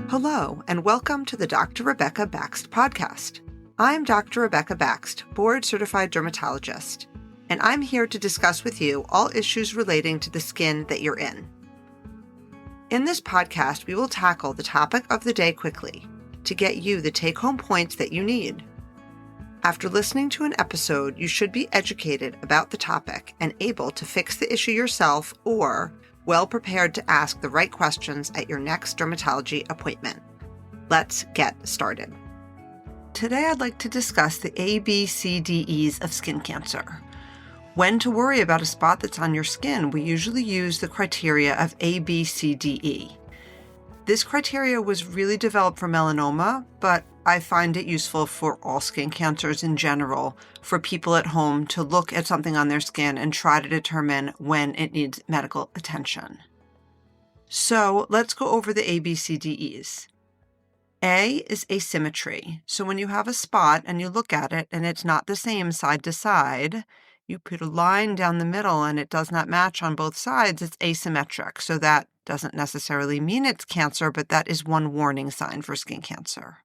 Hello, and welcome to the Dr. Rebecca Baxt podcast. I'm Dr. Rebecca Baxt, board-certified dermatologist, and I'm here to discuss with you all issues relating to the skin that you're in. In this podcast, we will tackle the topic of the day quickly to get you the take-home points that you need. After listening to an episode, you should be educated about the topic and able to fix the issue yourself or well prepared to ask the right questions at your next dermatology appointment. Let's get started. Today, I'd like to discuss the ABCDEs of skin cancer. When to worry about a spot that's on your skin, we usually use the criteria of ABCDE. This criteria was really developed for melanoma, but I find it useful for all skin cancers in general, for people at home to look at something on their skin and try to determine when it needs medical attention. So let's go over the ABCDEs. A is asymmetry. So when you have a spot and you look at it and it's not the same side to side, you put a line down the middle and it does not match on both sides, it's asymmetric. So that doesn't necessarily mean it's cancer, but that is one warning sign for skin cancer.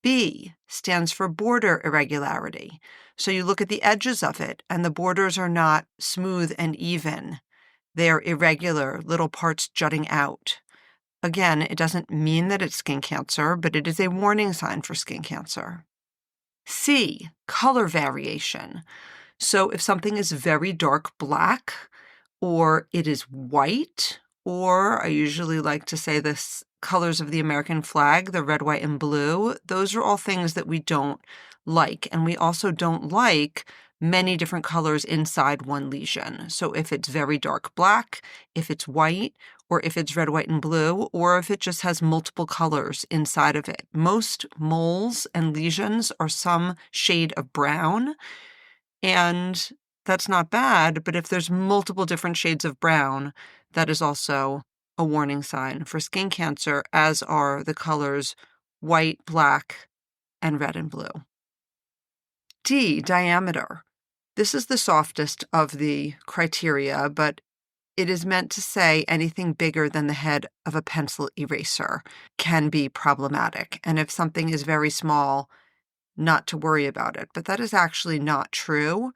B stands for border irregularity. So you look at the edges of it and the borders are not smooth and even. They're irregular, little parts jutting out. Again, it doesn't mean that it's skin cancer, but it is a warning sign for skin cancer. C, color variation. So if something is very dark black, or it is white, or I usually like to say this colors of the American flag, the red, white, and blue, those are all things that we don't like. And we also don't like many different colors inside one lesion. So if it's very dark black, if it's white, or if it's red, white, and blue, or if it just has multiple colors inside of it. Most moles and lesions are some shade of brown, and that's not bad, but if there's multiple different shades of brown, that is also a warning sign for skin cancer, as are the colors white, black, and red and blue. D, diameter. This is the softest of the criteria, but it is meant to say anything bigger than the head of a pencil eraser can be problematic. And if something is very small, not to worry about it. But that is actually not true.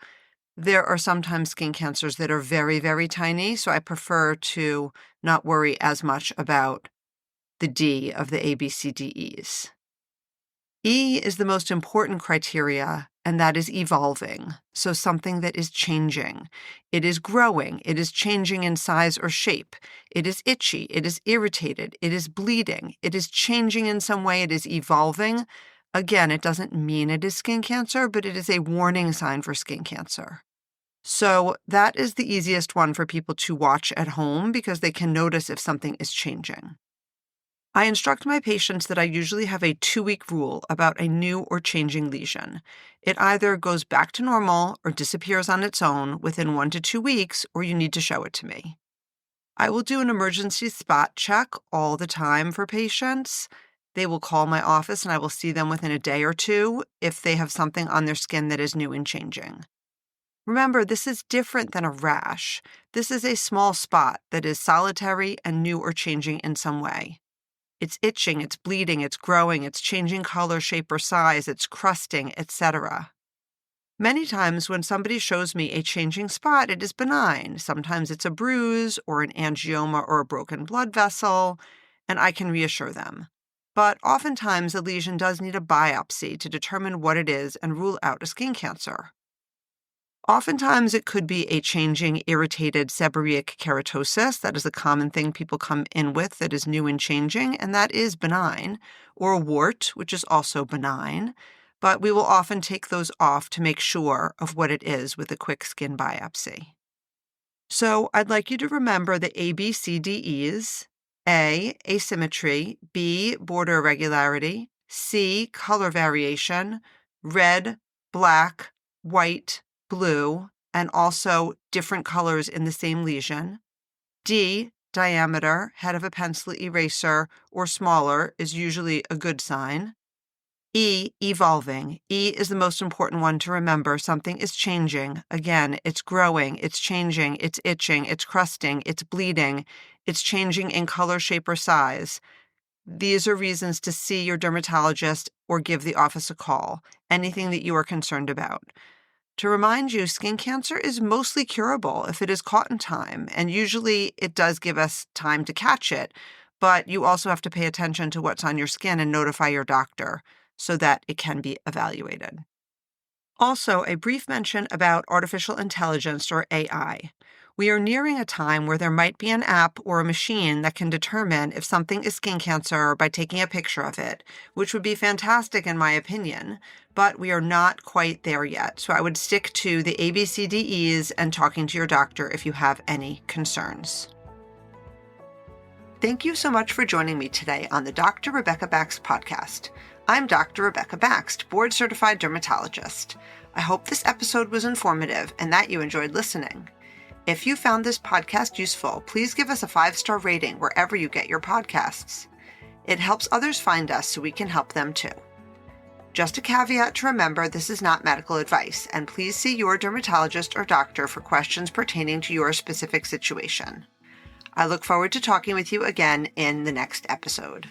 There are sometimes skin cancers that are very, very tiny, so I prefer to not worry as much about the D of the ABCDEs. E is the most important criteria, and that is evolving, so something that is changing. It is growing, it is changing in size or shape, it is itchy, it is irritated, it is bleeding, it is changing in some way, it is evolving. Again, it doesn't mean it is skin cancer, but it is a warning sign for skin cancer. So that is the easiest one for people to watch at home because they can notice if something is changing. I instruct my patients that I usually have a 2-week rule about a new or changing lesion. It either goes back to normal or disappears on its own within 1 to 2 weeks, or you need to show it to me. I will do an emergency spot check all the time for patients. They will call my office and I will see them within a day or two if they have something on their skin that is new and changing. Remember, this is different than a rash. This is a small spot that is solitary and new or changing in some way. It's itching, it's bleeding, it's growing, it's changing color, shape, or size, it's crusting, etc. Many times when somebody shows me a changing spot, it is benign. Sometimes it's a bruise or an angioma or a broken blood vessel, and I can reassure them. But oftentimes a lesion does need a biopsy to determine what it is and rule out a skin cancer. Oftentimes, it could be a changing, irritated seborrheic keratosis. That is a common thing people come in with that is new and changing, and that is benign, or a wart, which is also benign. But we will often take those off to make sure of what it is with a quick skin biopsy. So I'd like you to remember the ABCDEs: A, asymmetry; B, border irregularity; C, color variation, red, black, white, blue, and also different colors in the same lesion. D, diameter, head of a pencil eraser, or smaller is usually a good sign. E, evolving. E is the most important one to remember. Something is changing. Again, it's growing, it's changing, it's itching, it's crusting, it's bleeding, it's changing in color, shape, or size. these are reasons to see your dermatologist or give the office a call, anything that you are concerned about. To remind you, skin cancer is mostly curable if it is caught in time, and usually it does give us time to catch it, but you also have to pay attention to what's on your skin and notify your doctor so that it can be evaluated. Also, a brief mention about artificial intelligence, or AI. We are nearing a time where there might be an app or a machine that can determine if something is skin cancer by taking a picture of it, which would be fantastic in my opinion, but we are not quite there yet. So I would stick to the ABCDEs and talking to your doctor if you have any concerns. Thank you so much for joining me today on the Dr. Rebecca Baxt podcast. I'm Dr. Rebecca Baxt, board-certified dermatologist. I hope this episode was informative and that you enjoyed listening. If you found this podcast useful, please give us a 5-star rating wherever you get your podcasts. It helps others find us so we can help them too. Just a caveat to remember, this is not medical advice, and please see your dermatologist or doctor for questions pertaining to your specific situation. I look forward to talking with you again in the next episode.